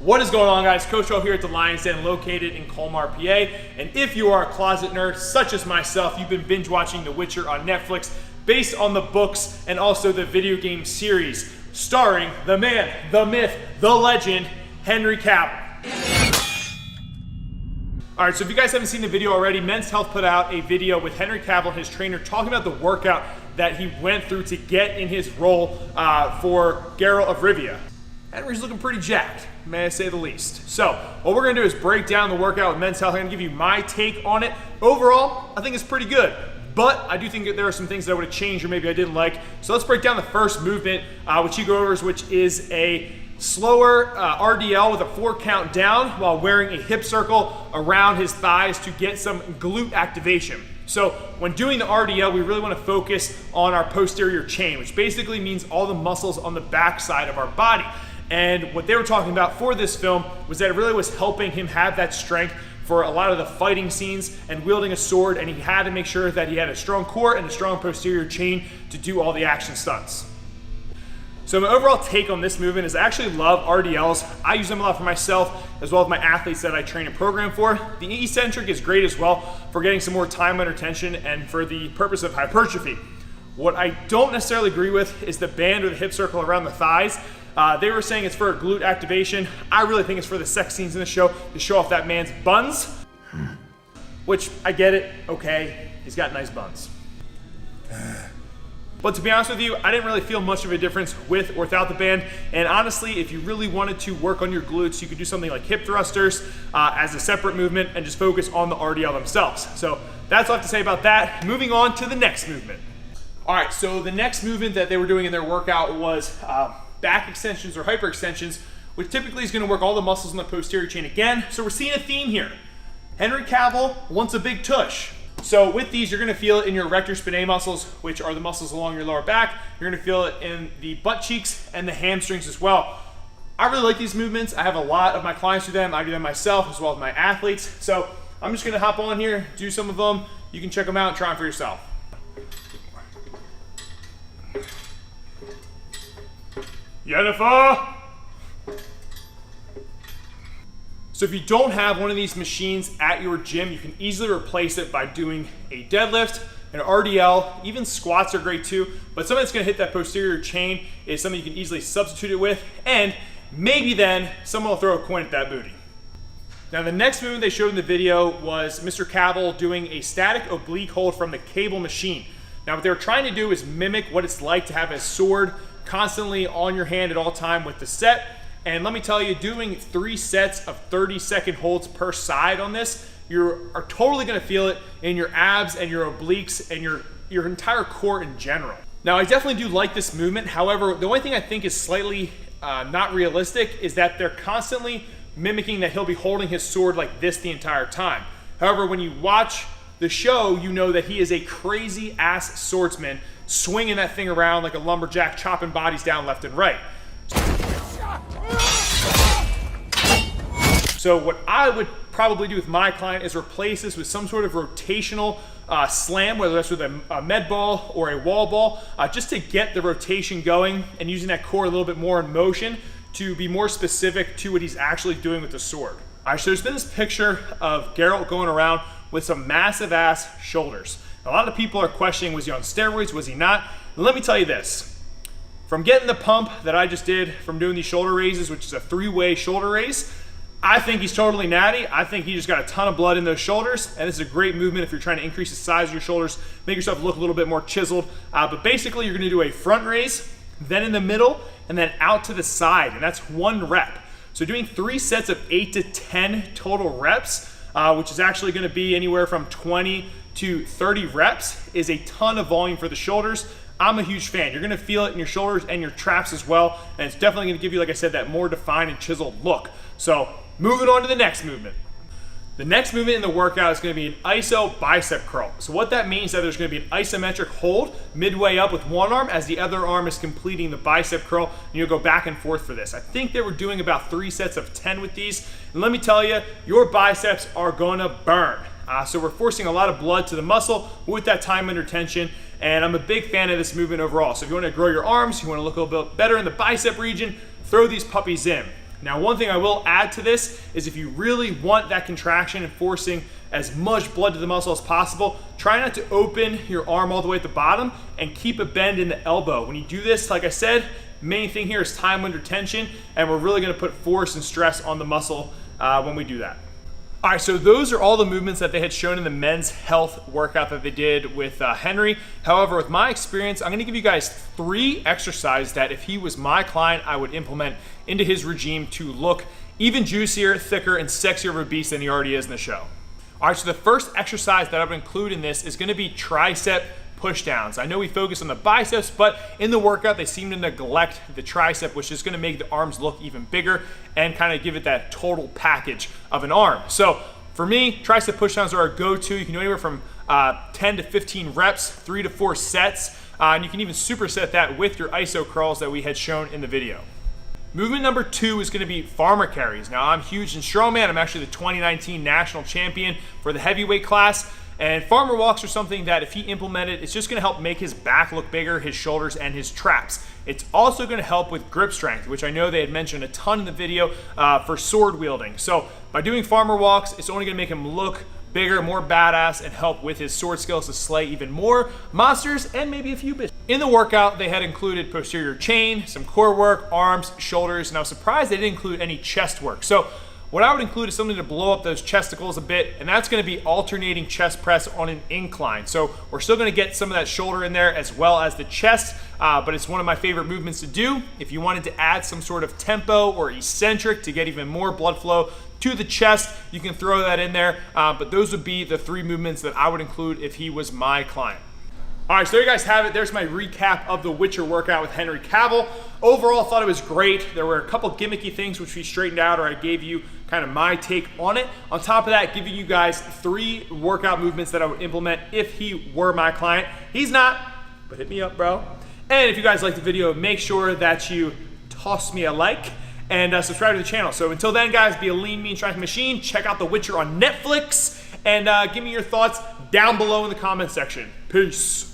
What is going on, guys? Coach O here at the Lions Den, located in Colmar, PA. And if you are a closet nerd such as myself, you've been binge watching The Witcher on Netflix based on the books and also the video game series starring the man, the myth, the legend, Henry Cavill. All right, so if you guys haven't seen the video already, Men's Health put out a video with Henry Cavill, his trainer, talking about the workout that he went through to get in his role for Geralt of Rivia. Henry's looking pretty jacked, may I say the least. So what we're gonna do is break down the workout with Men's Health. I'm gonna give you my take on it. Overall, I think it's pretty good, but I do think that there are some things that I would have changed or maybe I didn't like. So let's break down the first movement, which he goes over, which is a slower RDL with a 4 count down while wearing a hip circle around his thighs to get some glute activation. So when doing the RDL, we really want to focus on our posterior chain, which basically means all the muscles on the back side of our body. And what they were talking about for this film was that it really was helping him have that strength for a lot of the fighting scenes and wielding a sword, and he had to make sure that he had a strong core and a strong posterior chain to do all the action stunts. So my overall take on this movement is I actually love RDLs. I use them a lot for myself as well as my athletes that I train and program for. The eccentric is great as well for getting some more time under tension and for the purpose of hypertrophy. What I don't necessarily agree with is the band or the hip circle around the thighs. They were saying it's for glute activation. I really think it's for the sex scenes in the show to show off that man's buns, which I get it, okay, he's got nice buns. But to be honest with you, I didn't really feel much of a difference with or without the band. And honestly, if you really wanted to work on your glutes, you could do something like hip thrusters as a separate movement and just focus on the RDL themselves. So that's all I have to say about that. Moving on to the next movement. All right, so the next movement that they were doing in their workout was back extensions or hyper extensions, which typically is going to work all the muscles in the posterior chain again. So we're seeing a theme here. Henry Cavill wants a big tush. So with these, you're going to feel it in your rectus spinae muscles, which are the muscles along your lower back. You're going to feel it in the butt cheeks and the hamstrings as well. I really like these movements. I have a lot of my clients do them. I do them myself as well as my athletes. So I'm just going to hop on here, do some of them. You can check them out and try them for yourself. Jennifer! So if you don't have one of these machines at your gym, you can easily replace it by doing a deadlift, an RDL, even squats are great too, but something that's gonna hit that posterior chain is something you can easily substitute it with, and maybe then someone will throw a coin at that booty. Now the next movement they showed in the video was Mr. Cavill doing a static oblique hold from the cable machine. Now what they were trying to do is mimic what it's like to have a sword constantly on your hand at all time with the set. And let me tell you, doing 3 sets of 30-second holds per side on this, you are totally gonna feel it in your abs and your obliques and your entire core in general. Now I definitely do like this movement. However, the only thing I think is slightly not realistic is that they're constantly mimicking that he'll be holding his sword like this the entire time. However, when you watch the show, you know that he is a crazy ass swordsman swinging that thing around like a lumberjack, chopping bodies down left and right. So what I would probably do with my client is replace this with some sort of rotational slam, whether that's with a med ball or a wall ball, just to get the rotation going and using that core a little bit more in motion to be more specific to what he's actually doing with the sword. All right, so there's been this picture of Geralt going around with some massive ass shoulders. A lot of people are questioning, was he on steroids, was he not? And let me tell you this, from getting the pump that I just did from doing these shoulder raises, which is a 3-way shoulder raise, I think he's totally natty. I think he just got a ton of blood in those shoulders, and this is a great movement if you're trying to increase the size of your shoulders, make yourself look a little bit more chiseled. But basically you're gonna do a front raise, then in the middle, and then out to the side, and that's 1 rep. So doing 3 sets of 8 to 10 total reps, which is actually gonna be anywhere from 20 to 30 reps, is a ton of volume for the shoulders. I'm a huge fan. You're gonna feel it in your shoulders and your traps as well, and it's definitely gonna give you, like I said, that more defined and chiseled look. So moving on to the next movement. The next movement in the workout is gonna be an iso bicep curl. So what that means is that there's gonna be an isometric hold midway up with one arm as the other arm is completing the bicep curl, and you'll go back and forth for this. I think they were doing about 3 sets of 10 with these, and let me tell you, your biceps are gonna burn. So we're forcing a lot of blood to the muscle with that time under tension, and I'm a big fan of this movement overall. So if you wanna grow your arms, you wanna look a little bit better in the bicep region, throw these puppies in. Now, one thing I will add to this is if you really want that contraction and forcing as much blood to the muscle as possible, try not to open your arm all the way at the bottom and keep a bend in the elbow. When you do this, like I said, main thing here is time under tension, and we're really gonna put force and stress on the muscle when we do that. All right, so those are all the movements that they had shown in the men's health workout that they did with Henry. However, with my experience, I'm gonna give you guys 3 exercises that if he was my client, I would implement into his regime to look even juicier, thicker, and sexier of a beast than he already is in the show. All right, so the first exercise that I would include in this is gonna be tricep push downs. I know we focus on the biceps, but in the workout, they seem to neglect the tricep, which is gonna make the arms look even bigger and kind of give it that total package of an arm. So for me, tricep push downs are a go-to. You can do anywhere from 10 to 15 reps, 3 to 4 sets, and you can even superset that with your iso curls that we had shown in the video. Movement number 2 is gonna be farmer carries. Now, I'm huge in strongman. I'm actually the 2019 national champion for the heavyweight class. And farmer walks are something that if he implemented, it's just gonna help make his back look bigger, his shoulders, and his traps. It's also gonna help with grip strength, which I know they had mentioned a ton in the video for sword wielding. So by doing farmer walks, it's only gonna make him look bigger, more badass, and help with his sword skills to slay even more monsters and maybe a few bitches. In the workout, they had included posterior chain, some core work, arms, shoulders, and I was surprised they didn't include any chest work. So what I would include is something to blow up those chesticles a bit, and that's gonna be alternating chest press on an incline. So we're still gonna get some of that shoulder in there as well as the chest, but it's one of my favorite movements to do. If you wanted to add some sort of tempo or eccentric to get even more blood flow to the chest, you can throw that in there, but those would be the 3 movements that I would include if he was my client. All right, so there you guys have it. There's my recap of the Witcher workout with Henry Cavill. Overall, thought it was great. There were a couple gimmicky things which we straightened out, or I gave you kind of my take on it. On top of that, giving you guys 3 workout movements that I would implement if he were my client. He's not, but hit me up, bro. And if you guys liked the video, make sure that you toss me a like and subscribe to the channel. So until then, guys, be a lean, mean, striking machine. Check out The Witcher on Netflix, and give me your thoughts down below in the comment section. Peace.